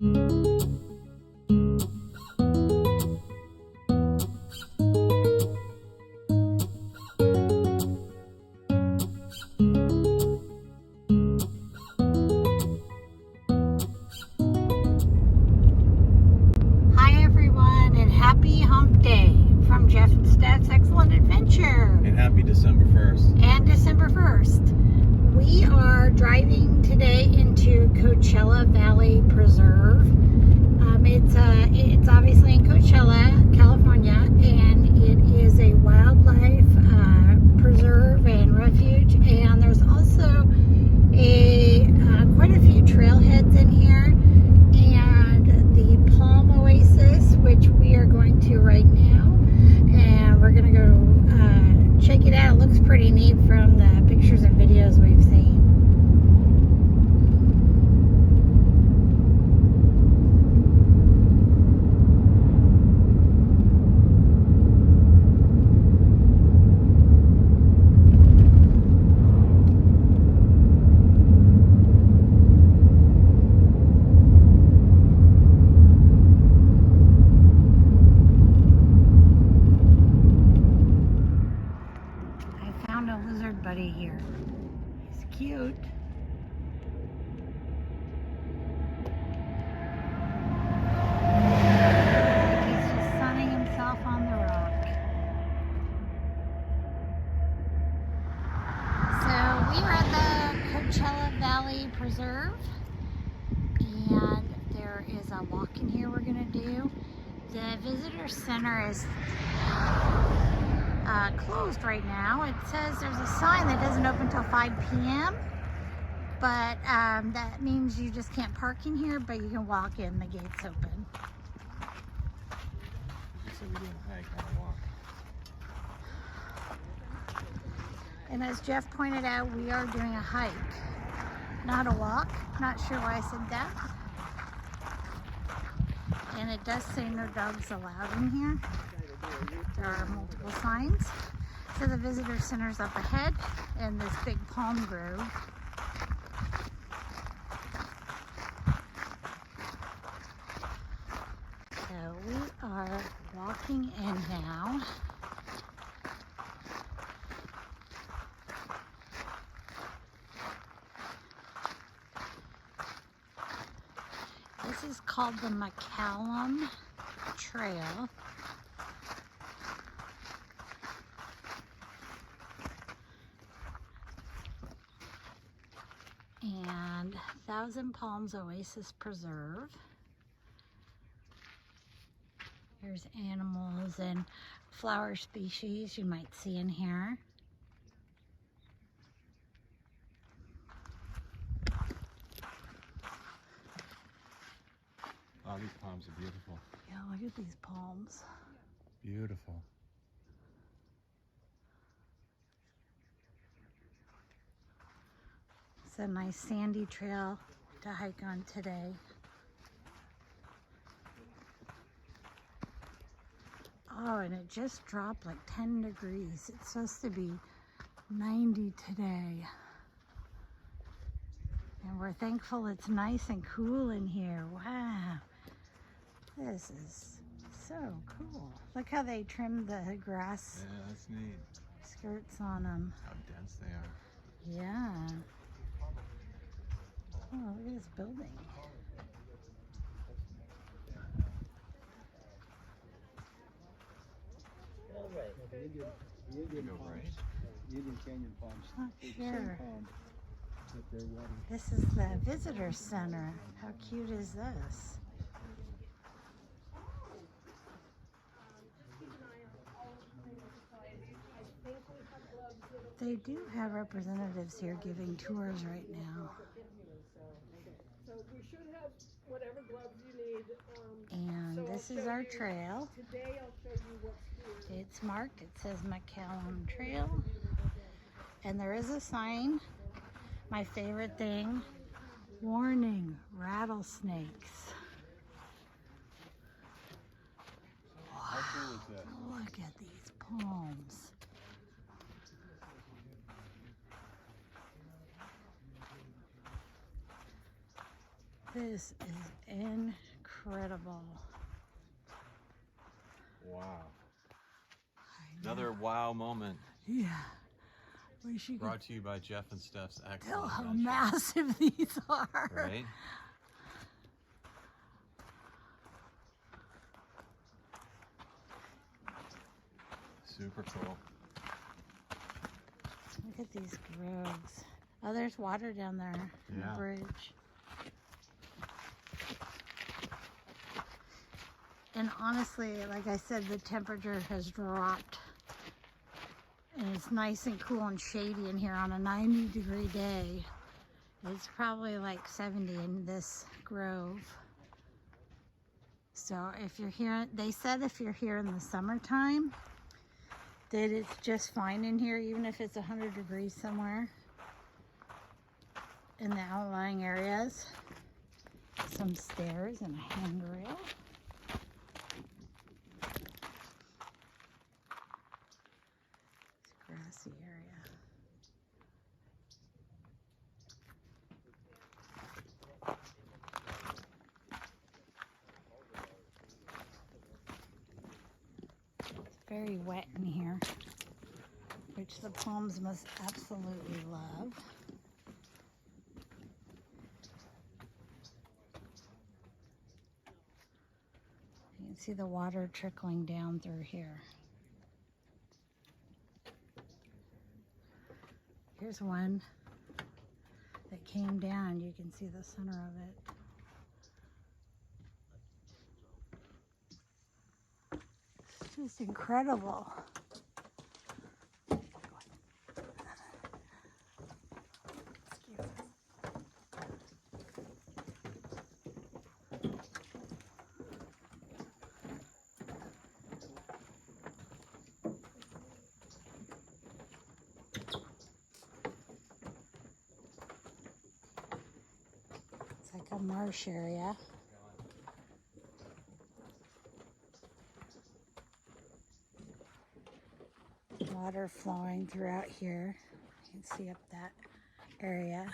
Hi everyone, and happy hump day from Jeff and Steph's Excellent Adventure. And happy December 1st. And December 1st. We are driving today into Coachella Valley Preserve. It's obviously in Coachella, California, and it is a wildlife preserve and refuge. And there's also quite a few trailheads in here, and the Palm Oasis, which we are going to right now, and we're gonna go check it out. It looks pretty neat from the pictures and videos we've seen. Buddy here. He's cute. He's just sunning himself on the rock. So we are at the Coachella Valley Preserve, and there is a walk in here we're going to do. The visitor center is closed right now. It says there's a sign that doesn't open until 5 p.m. But that means you just can't park in here, but you can walk in. The gate's open. You said we're doing a hike, not a walk. And as Jeff pointed out, we are doing a hike, not a walk. Not sure why I said that. And it does say no dogs allowed in here. There are multiple signs. So the visitor center's up ahead in this big palm grove. So we are walking in now. This is called the McCallum Trail. And Thousand Palms Oasis Preserve. There's animals and flower species you might see in here. Oh, these palms are beautiful. Yeah, look at these palms. Beautiful. It's a nice sandy trail to hike on today. Oh, and it just dropped like 10 degrees. It's supposed to be 90 today. And we're thankful it's nice and cool in here. Wow. This is so cool. Look how they trimmed the grass. Yeah, that's neat. Skirts on them. How dense they are. Yeah. Oh, look at this building. You go right. Indian Canyon Palms. Not sure. But they're water. This is the visitor center. How cute is this? They do have representatives here giving tours right now. So we should have whatever gloves you need. And so this I'll is show our you- trail. Today I'll show you what's here. It's marked. It says McCallum Trail. And there is a sign. My favorite thing. Warning, rattlesnakes. How cool is that? Look at these palms. This is incredible. Wow. Another wow moment. Yeah. Wish you could Brought to you by Jeff and Steph's tell excellent how adventure. massive these are. Right? Super cool. Look at these groves. Oh, there's water down there in Yeah. the bridge. And honestly, like I said, the temperature has dropped. And it's nice and cool and shady in here on a 90-degree day. It's probably like 70 in this grove. So if you're here, they said if you're here in the summertime, that it's just fine in here, even if it's 100 degrees somewhere in the outlying areas. Some stairs and a handrail. It's a grassy area. Very wet in here, which the palms must absolutely love. You can see the water trickling down through here. Here's one that came down. You can see the center of it. It's just incredible. Excuse us. It's like a marsh area. Water flowing throughout here. You can see up that area.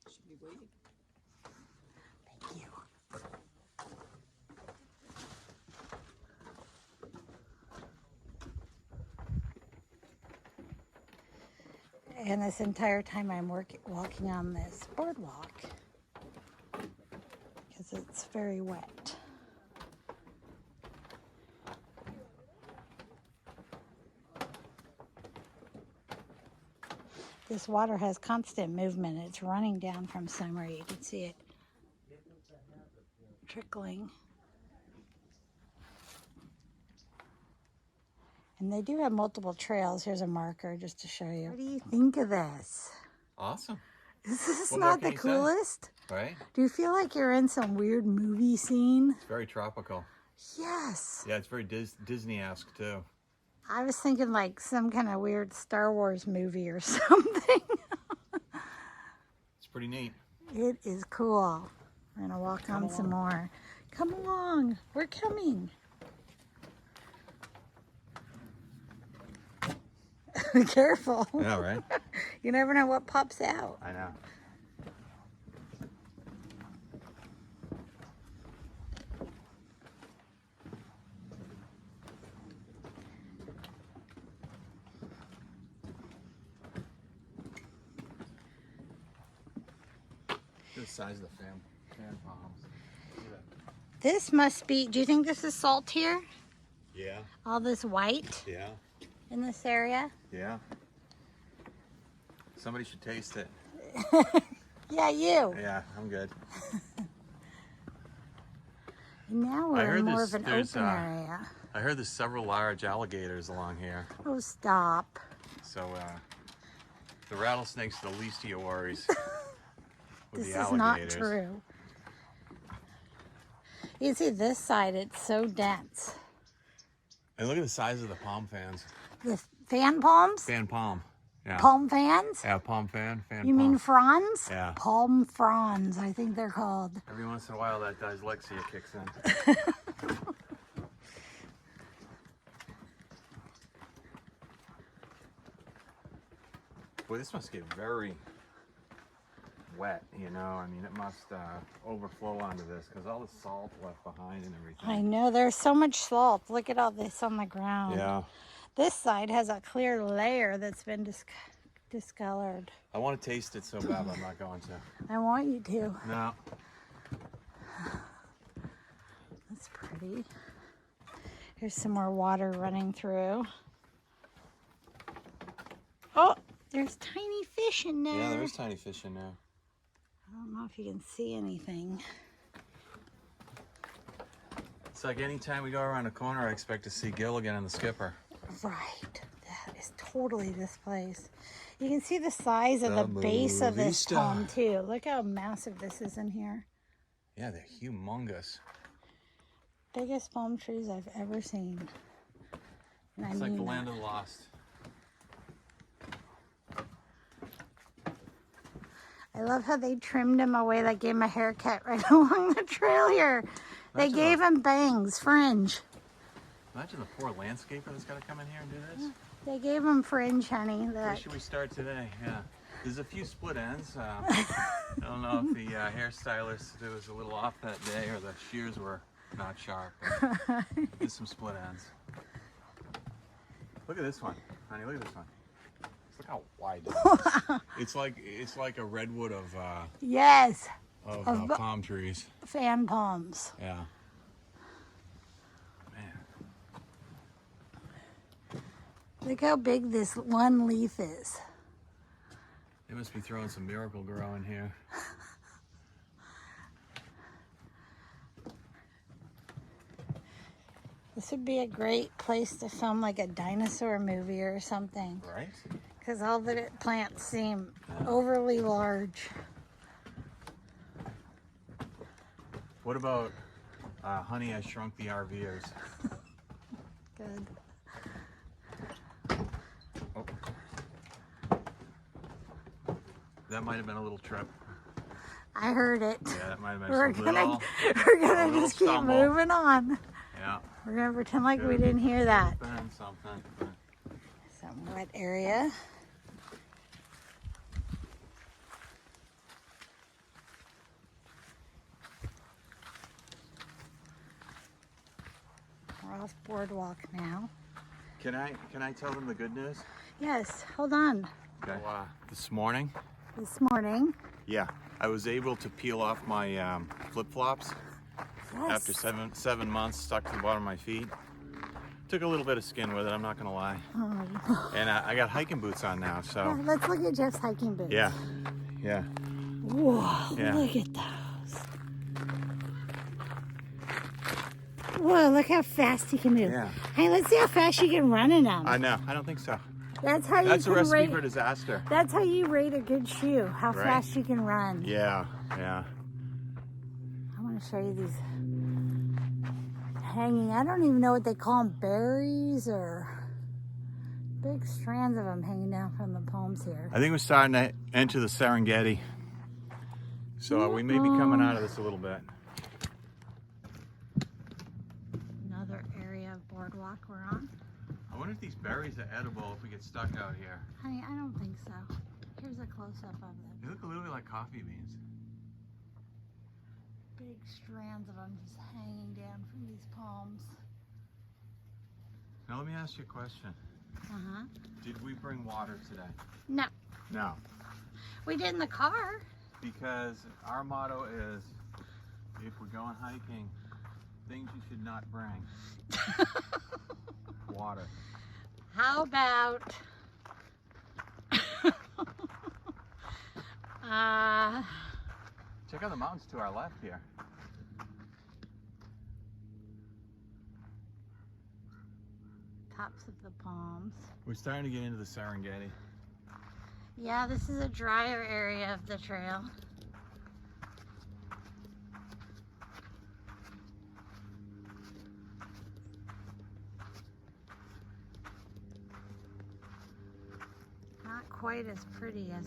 Should be waiting. Thank you. And this entire time I'm walking on this boardwalk because it's very wet. This water has constant movement. It's running down from somewhere. You can see it trickling. And they do have multiple trails. Here's a marker just to show you. What do you think of this? Awesome. Is this What more not can the you say? coolest? Right? Do you feel like you're in some weird movie scene? It's very tropical. Yes. Yeah, it's very Disney-esque too. I was thinking like some kind of weird Star Wars movie or something. It's pretty neat. It is cool. We're gonna walk on some more. Come along. We're coming. Careful. Yeah, right? You never know what pops out. I know. The size of the fan palms. Look at that. This must be, do you think this is salt here? Yeah, All this white yeah, in this area? yeah. Somebody should taste it. Yeah, you. Yeah, I'm good. Now I we're heard in more this- of an there's, open area. I heard there's several large alligators along here. Oh, stop. So the rattlesnake's the least of your worries. With This the is not alligators. true. You see this side, it's so dense. And look at the size of the palm fans. The fan palms? Fan palm. Yeah. Palm fans? Yeah, palm fan. Fan You palm. mean fronds? Yeah. Palm fronds, I think they're called. Every once in a while that dyslexia kicks in. Boy, this must get very wet, you know. I mean, it must overflow onto this because all the salt left behind and everything. I know, there's so much salt. Look at all this on the ground. Yeah. This side has a clear layer that's been discolored. I want to taste it so bad, but I'm not going to. I want you to. No. That's pretty. Here's some more water running through. Oh, there's tiny fish in there. Yeah, there's tiny fish in there. I don't know if you can see anything. It's like anytime we go around a corner, I expect to see Gilligan and the skipper. Right. That is totally this place. You can see the size of the base of this palm too. Look how massive this is in here. Yeah, they're humongous. Biggest palm trees I've ever seen. And It's like the land of the lost. I love how they trimmed him away. They gave him a haircut right along the trail here. They gave him bangs, fringe. Imagine the poor landscaper that's got to come in here and do this. They gave him fringe, honey. Where should we start today? Yeah. There's a few split ends. I don't know if the hairstylist was a little off that day or the shears were not sharp. There's some split ends. Look at this one, honey. Look at this one. Look how wide it is. It's like a redwood of Yes. of palm trees. Fan palms. Yeah. Man. Look how big this one leaf is. They must be throwing some Miracle Grow in here. This would be a great place to film like a dinosaur movie or something. Right? Because all the plants seem overly large. What about Honey, I Shrunk the RVers? Good. Oh. That might have been a little trip. I heard it. Yeah, that might have been We're some gonna, little, we're gonna little just keep stumble. moving on. Yeah. We're gonna pretend like we didn't hear that. Been something. But Some wet area. We're off boardwalk now. Can I tell them the good news? Yes, hold on. Okay. This morning, This morning. yeah, I was able to peel off my flip-flops Yes. after seven months stuck to the bottom of my feet. Took a little bit of skin with it, I'm not gonna lie. Oh. And I got hiking boots on now, Yeah, so let's look at Jeff's hiking boots. yeah, yeah. Whoa, Yeah. look at those. Whoa, look how fast he can move. Yeah. Hey, let's see how fast you can run in them. I know. I don't think so. That's how That's a you can recipe rate. for disaster. That's how you rate a good shoe. How Right. fast you can run. Yeah, yeah. I want to show you these hanging. I don't even know what they call them. Berries or big strands of them hanging down from the palms here. I think we're starting to enter the Serengeti. So we may be coming out of this a little bit. Another area of boardwalk we're on. I wonder if these berries are edible if we get stuck out here. Honey, I don't think so. Here's a close-up of them. They look a little bit like coffee beans. Big strands of them just hanging down from these palms. Now let me ask you a question. Uh-huh. Did we bring water today? No, No. we did in the car. Because our motto is, if we're going hiking, things you should not bring. Water. How about Check out the mountains to our left here. tops of the palms? We're starting to get into the Serengeti. Yeah, this is a drier area of the trail. Not quite as pretty as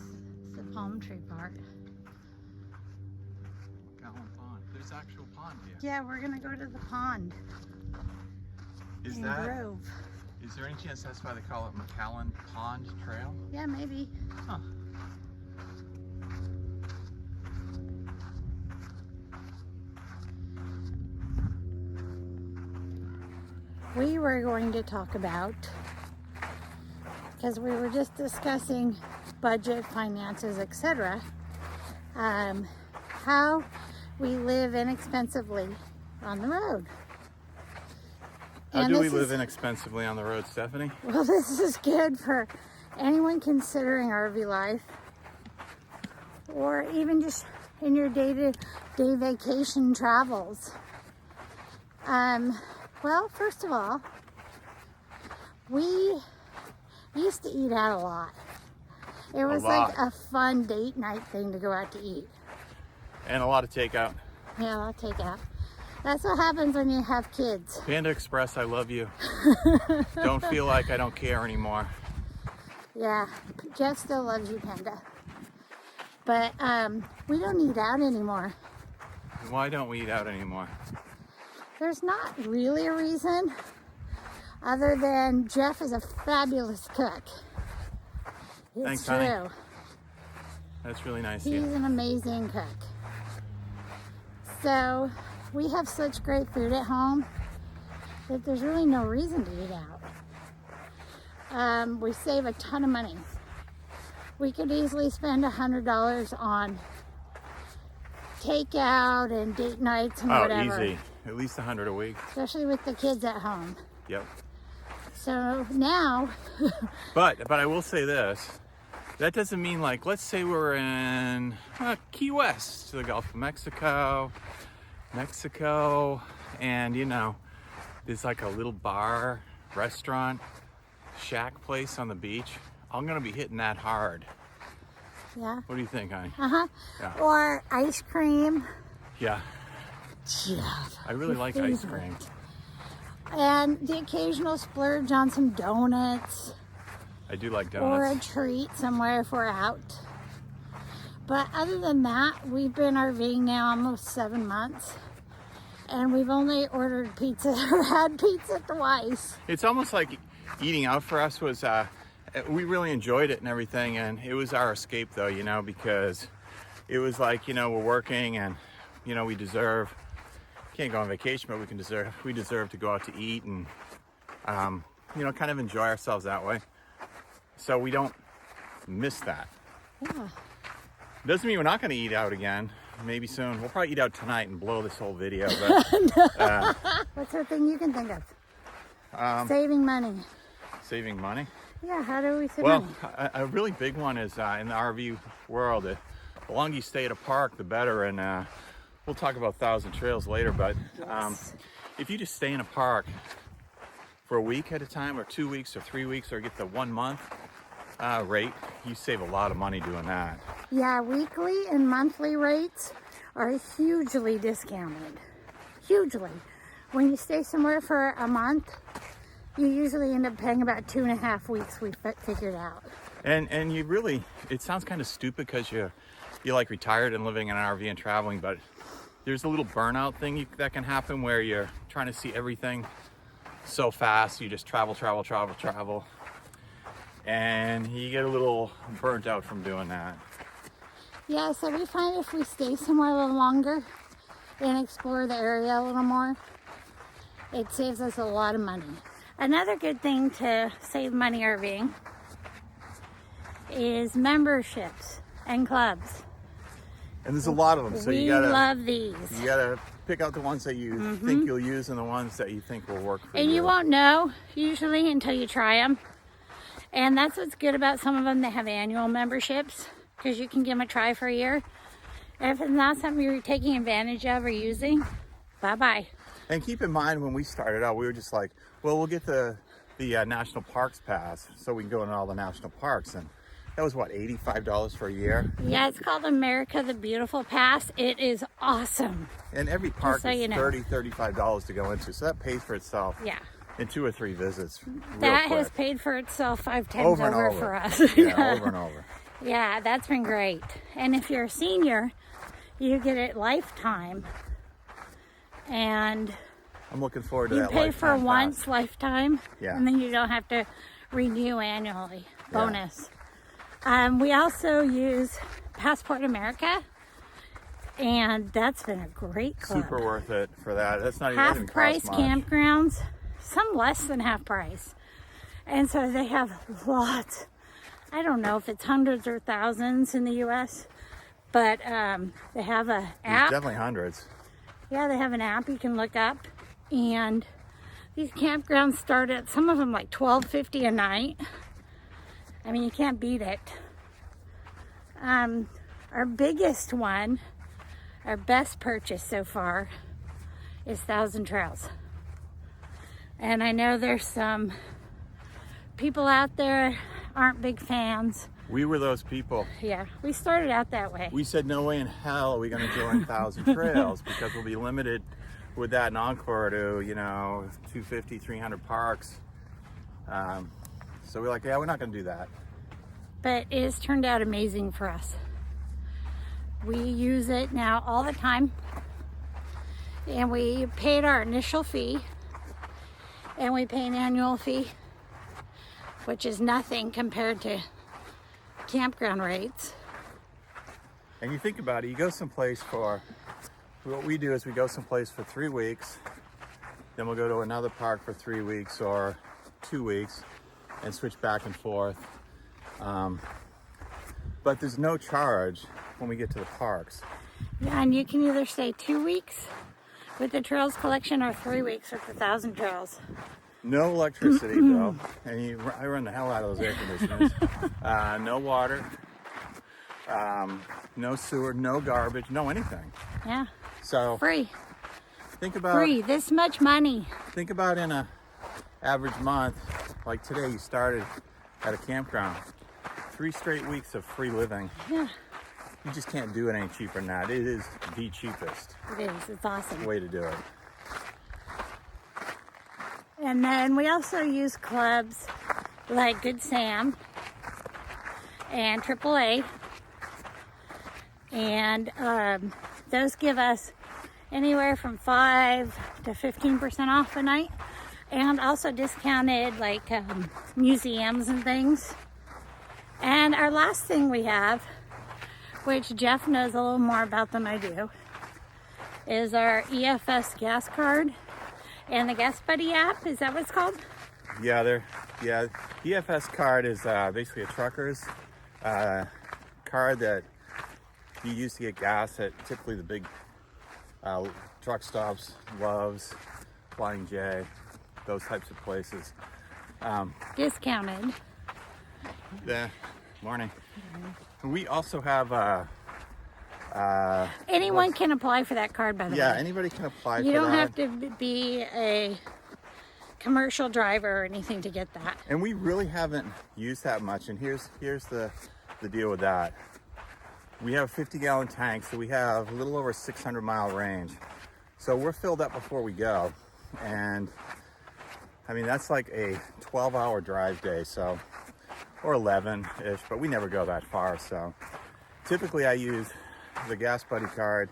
the palm tree part. McCallum Pond. There's actual pond here. Yeah, we're gonna go to the pond Is in that Grove. Is there any chance that's why they call it McCallum Pond Trail? Yeah, maybe. Huh. We were going to talk about, because we were just discussing budget, finances, etc., how we live inexpensively on the road. How And do we this live is- inexpensively on the road, Stephanie? Well, this is good for anyone considering RV life, or even just in your day-to-day vacation travels. Well, first of all, we used to eat out a lot. It was like a fun date night thing to go out to eat. And a lot of takeout. Yeah, I'll take out. That's what happens when you have kids. Panda Express, I love you. Don't feel like I don't care anymore. Yeah, Jeff still loves you, Panda. But we don't eat out anymore. Why don't we eat out anymore? There's not really a reason other than Jeff is a fabulous cook. It's Thanks, true. honey. That's really nice of He's you. an amazing cook. So we have such great food at home that there's really no reason to eat out. We save a ton of money. We could easily spend $100 on takeout and date nights and whatever. Easy. At least 100 a week. Especially with the kids at home. Yep. So now, But I will say this. That doesn't mean, like, let's say we're in Key West, the Gulf of Mexico, and you know, there's like a little bar, restaurant, shack place on the beach. I'm gonna be hitting that hard. yeah, What do you think, honey? Yeah. or ice cream. Yeah. Jeff. I really like ice cream. And the occasional splurge on some donuts. I do like Or a donuts. treat somewhere if we're out. But other than that, we've been RVing now almost 7 months. And we've only ordered pizza or had pizza twice. It's almost like eating out for us was, we really enjoyed it and everything. And it was our escape though, you know, because it was like, you know, we're working and, you know, we can't go on vacation, but we deserve to go out to eat and, you know, kind of enjoy ourselves that way. So we don't miss that. Yeah. Doesn't mean we're not going to eat out again. Maybe soon. We'll probably eat out tonight and blow this whole video. But, What's the thing you can think of? Saving money. saving money. Yeah, how do we save Well, money? a really big one is in the RV world. The longer you stay at a park, the better. And we'll talk about Thousand Trails later. But if you just stay in a park for a week at a time, or 2 weeks, or 3 weeks, or get the 1 month rate, you save a lot of money doing that. Yeah, weekly and monthly rates are hugely discounted. Hugely. When you stay somewhere for a month, you usually end up paying about 2.5 weeks, we figured out. And you really, it sounds kind of stupid because you're like retired and living in an RV and traveling, but there's a little burnout thing that can happen where you're trying to see everything so fast. You just travel, and you get a little burnt out from doing that. Yeah, so we find if we stay somewhere a little longer and explore the area a little more, it saves us a lot of money. Another good thing to save money RVing is memberships and clubs. And there's a lot of them, so We you gotta love these. pick out the ones that you think you'll use and the ones that you think will work for you. And you won't know usually until you try them. And that's what's good about some of them. They have annual memberships because you can give them a try for a year. And if it's not something you're taking advantage of or using, bye-bye. And keep in mind, when we started out, we were just like, well, we'll get the National Parks Pass so we can go in all the national parks. And that was, what, $85 for a year? Yeah, it's called America the Beautiful Pass. It is awesome. And every park so is you know. $30, $35 to go into. So that pays for itself Yeah. in 2 or 3 visits real That quick. has paid for itself 5 times Over and over over. for us. Yeah, over and over. Yeah, that's been great. And if you're a senior, you get it lifetime. And I'm looking forward to You that. pay for lifetime once, pass. lifetime, Yeah. and then you don't have to renew annually. Yeah. Bonus. We also use Passport America, and that's been a great club. Super worth it for that. That's not Half even price cost much. campgrounds, some less than half price. And so they have lots. I don't know if it's hundreds or thousands in the US, but they have a There's app. definitely hundreds. Yeah, they have an app you can look up, and these campgrounds start at, some of them like $12.50 a night. I mean, you can't beat it. Our biggest one, our best purchase so far, is Thousand Trails. And I know there's some people out there aren't big fans. We were those people. Yeah, we started out that way. We said no way in hell are we going to join Thousand Trails because we'll be limited with that Encore to, you know, 250, 300 parks. So we're like, yeah, we're not going to do that. But it has turned out amazing for us. We use it now all the time. And we paid our initial fee. And we pay an annual fee, which is nothing compared to campground rates. And you think about it, you go someplace for, what we do is we go someplace for 3 weeks, then we'll go to another park for 3 weeks or 2 weeks and switch back and forth. But there's no charge when we get to the parks. Yeah, and you can either stay 2 weeks with the Trails Collection or 3 weeks with the Thousand Trails. No electricity though, and I run the hell out of those air conditioners. No water, no sewer, no garbage, no anything. Yeah, So free. think about Free, this much money. think about in a average month, like today you started at a campground, 3 straight weeks of free living. Yeah, You just can't do it any cheaper than that. It is the cheapest it is. It's awesome. way to do it. And then we also use clubs like Good Sam and AAA. And those give us anywhere from 5 to 15% off a night. And also discounted like museums and things. And our last thing we have, which Jeff knows a little more about than I do, is our EFS gas card and the Gas Buddy app. Is that what it's called? Yeah, EFS card is basically a trucker's card that you use to get gas at typically the big truck stops, Love's, Flying J, those types of places. Discounted. Yeah, morning. We also have Anyone can apply for that card, by the yeah, way. anybody can apply You for don't that. have to be a commercial driver or anything to get that. And we really haven't used that much. And here's the deal with that. We have a 50-gallon tank, so we have a little over 600-mile range. So we're filled up before we go. And I mean, that's like a 12-hour drive day, so, or 11-ish, but we never go that far. So typically I use the Gas Buddy card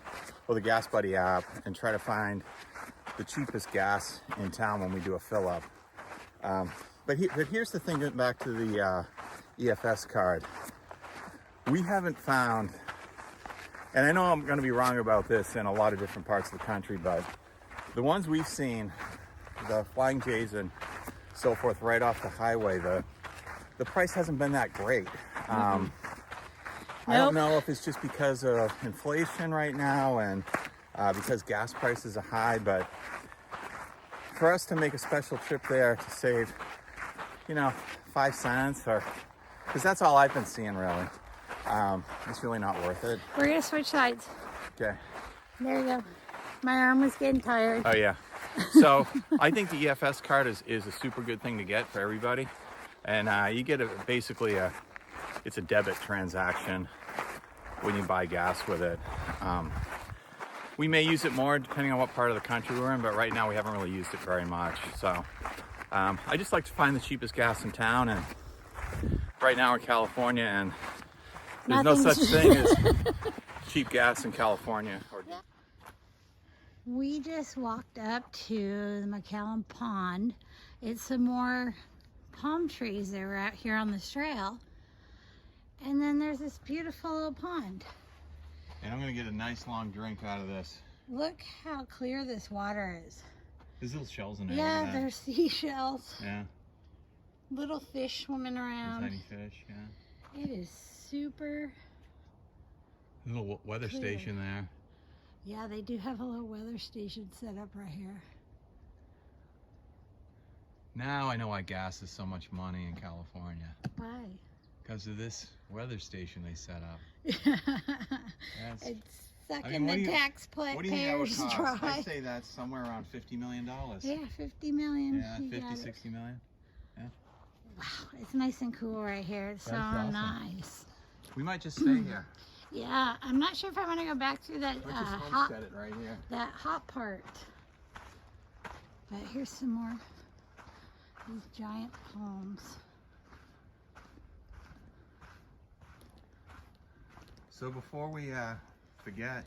or the Gas Buddy app and try to find the cheapest gas in town when we do a fill up. But here's the thing, getting back to the EFS card. We haven't found, and I know I'm going to be wrong about this in a lot of different parts of the country, but the ones we've seen, the Flying J's and so forth right off the highway, the price hasn't been that great. I don't know if it's just because of inflation right now and because gas prices are high, but for us to make a special trip there to save, 5 cents, or because that's all I've been seeing really, it's really not worth it. We're gonna switch sides. Okay. There you go. My arm was getting tired. Oh yeah. So I think the EFS card is a super good thing to get for everybody, and you get it's a debit transaction when you buy gas with it. We may use it more depending on what part of the country we're in, but right now we haven't really used it very much. So I just like to find the cheapest gas in town, and right now we're in California, and there's no such thing as cheap gas in California. We just walked up to the McCallum Pond. It's some more palm trees that were out here on this trail. And then there's this beautiful little pond. And I'm gonna get a nice long drink out of this. Look how clear this water is. There's little shells in there. Yeah, look at that. there's seashells. Yeah, Little fish swimming around. tiny fish, yeah. It is super. There's a little weather Clear. station there. Yeah, they do have a little weather station set up right here. Now I know why gas is so much money in California. Why? Because of this weather station they set up. That's, It's sucking I mean, what do the you- taxpayers what do you think that would cost? dry. I'd say that's somewhere around $50 million. Yeah, 50 million. Yeah, You 50, got it. 60 million. Wow, it's nice and cool right here. It's so That's awesome. nice. We might just stay here. Yeah, I'm not sure if I want to go back through that Let's just hot homestead it right here. part. But here's some more these giant palms. So before we forget,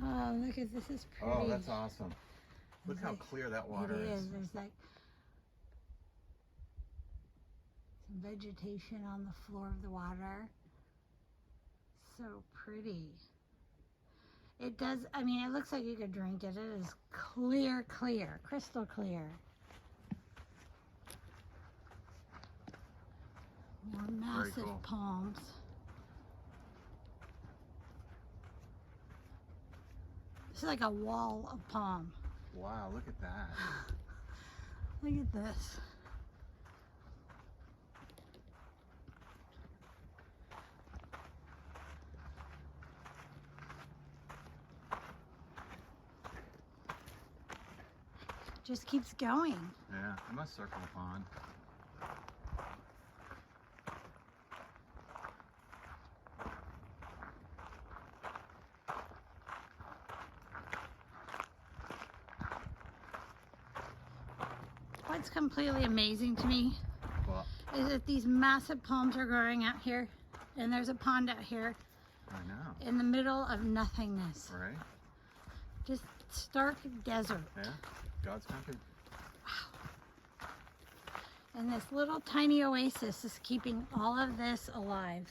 Oh, look at this is pretty. oh, that's awesome. Look how Like, clear that water it is. is. There's like some vegetation on the floor of the water. So pretty. It does, I mean, it looks like you could drink it. It is clear, clear, crystal clear. More massive cool. palms. It's like a wall of palm. Wow, look at that. Look at this. Just keeps going. Yeah, I must circle the pond. What's completely amazing to me Well, is that these massive palms are growing out here, and there's a pond out here I know, in the middle of nothingness. right? Just stark desert. Yeah, God's country. And this little tiny oasis is keeping all of this alive.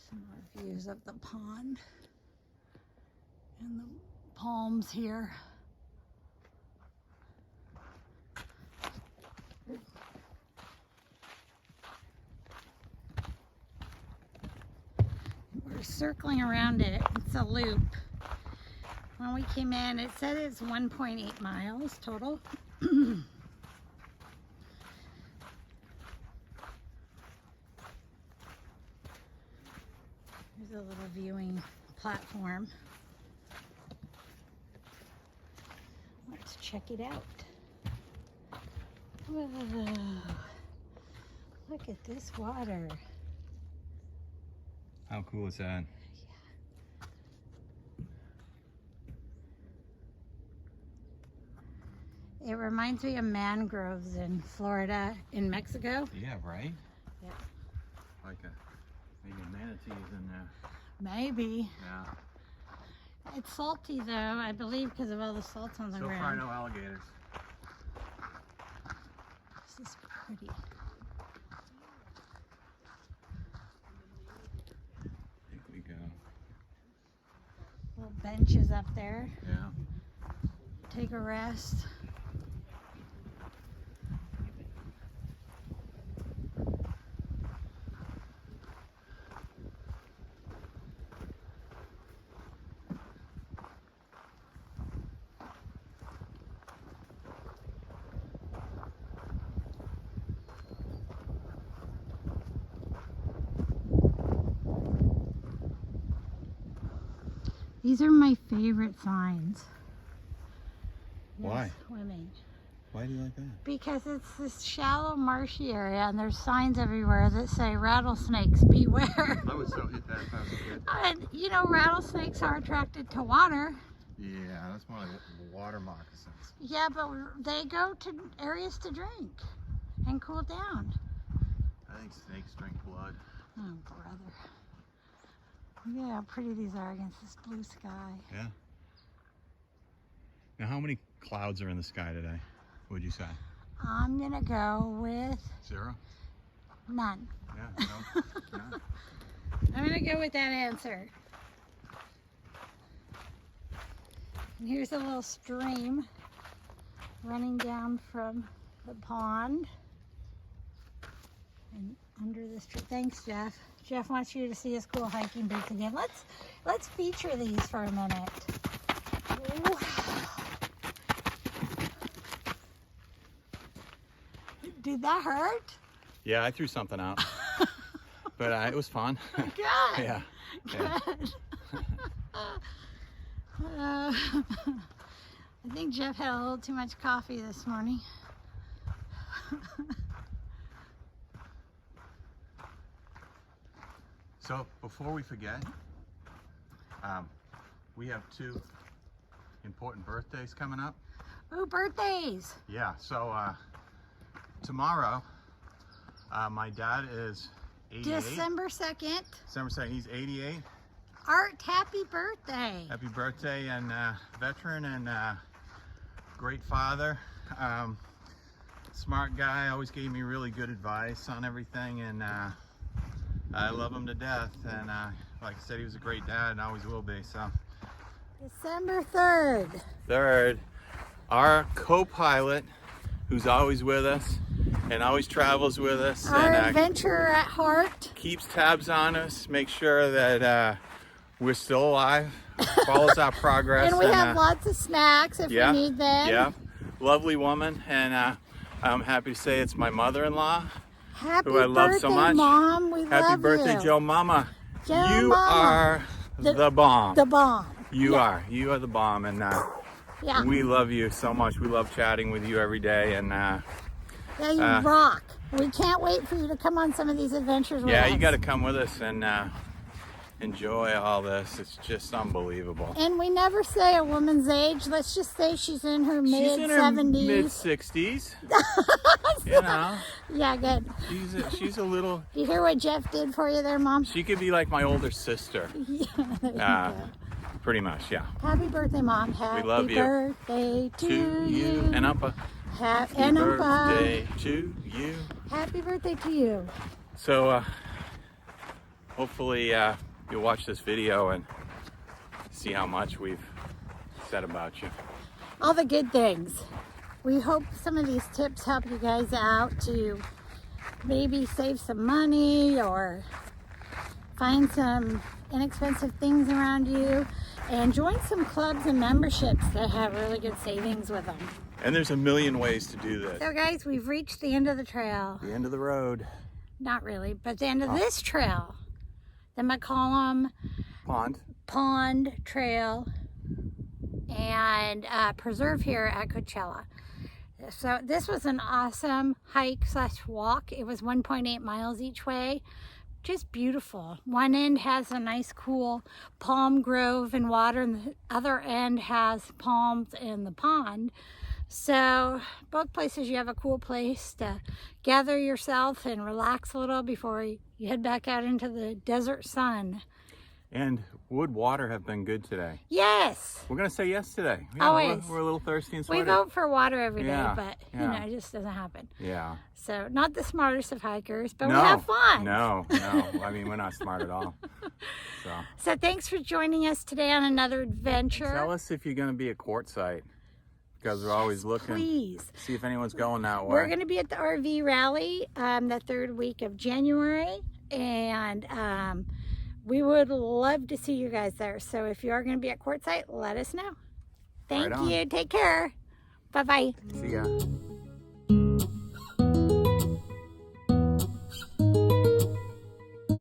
Some more views of the pond and the palms here. We're circling around it. It's a loop. When we came in, it said it's 1.8 miles total. There's a little viewing platform. Let's check it out. Whoa. Look at this water. How cool is that? It reminds me of mangroves in Florida, in Mexico. Yeah, right? Yeah. Like maybe manatees in there. Maybe. Yeah. It's salty though, I believe, because of all the salt on the So far, ground. no alligators. This is pretty. I think we go. Little benches up there. Yeah. Take a rest. These are my favorite signs. No Why? Swimming. Why do you like that? Because it's this shallow marshy area and there's signs everywhere that say rattlesnakes beware. I would so hit that if I was a kid. And you know, rattlesnakes are attracted to water. Yeah, that's more like water moccasins. Yeah, but they go to areas to drink and cool down. I think snakes drink blood. Oh, brother. Look at how pretty these are against this blue sky. Yeah. Now, how many clouds are in the sky today, would you say? I'm gonna go with 0? none. Yeah, no, none. I'm gonna go with that answer. And here's a little stream running down from the pond and under this tree. Thanks, Jeff. Jeff wants you to see his cool hiking boots again. Let's feature these for a minute. Wow. Did that hurt? Yeah, I threw something out, but it was fun. Good. Yeah. Good. I think Jeff had a little too much coffee this morning. So before we forget, we have 2 important birthdays coming up. Ooh, birthdays! Yeah, so tomorrow, my dad is 88. December 2nd. December 2nd, he's 88. Art, happy birthday! Happy birthday, and veteran and great father. Smart guy, always gave me really good advice on everything, and I love him to death. And like I said, he was a great dad and always will be. So December 3rd. 3rd, our co-pilot, who's always with us and always travels with us, Our and adventurer at heart. keeps tabs on us, makes sure that we're still alive, follows our progress. And we have lots of snacks if yeah, we need them. Yeah, lovely woman, and I'm happy to say it's my mother-in-law, Happy who I love birthday, so much. Mom. We Happy love birthday, you. Joe Mama. Joe You Mama. are the bomb. The bomb. You are the bomb, and Yeah. we love you so much. We love chatting with you every day, and Yeah, you rock. We can't wait for you to come on some of these adventures with yeah, us. you got to come with us and enjoy all this. It's just unbelievable. And we never say a woman's age. Let's just say she's in her She's mid in her 70s. mid-60s. You know, Yeah, good. she's a little. Do you hear what Jeff did for you there, Mom? She could be like my older sister. Yeah, there you go. Pretty much, yeah. Happy birthday, Mom. Happy love you. birthday to you. And up. Happy Birthday to you. Happy birthday to you. So hopefully you'll watch this video and see how much we've said about you. All the good things. We hope some of these tips help you guys out to maybe save some money or find some inexpensive things around you, and join some clubs and memberships that have really good savings with them. And there's a million ways to do this. So guys, we've reached the end of the trail. The end of the road. Not really, but the end of this trail. The McCallum Pond Trail and Preserve here at Coachella. So this was an awesome hike / walk. It was 1.8 miles each way. Just beautiful. One end has a nice cool palm grove and water, and the other end has palms and the pond. So both places you have a cool place to gather yourself and relax a little before you head back out into the desert sun. And wood, water have been good today. Yes. We're gonna say yes today. Yeah, Always. We're a little thirsty and sweaty. We vote for water every day, Yeah, but you yeah. know, it just doesn't happen. Yeah. So not the smartest of hikers, but No, we have fun. No. I mean, we're not smart at all. So thanks for joining us today on another adventure. Tell us if you're gonna be at Quartzsite, because we're always looking. Please. See if anyone's going that way. We're going to be at the RV rally the 3rd week of January, and we would love to see you guys there. So if you are going to be at Quartzsite, let us know. Thank Right on. you. Take care. Bye-bye. See ya.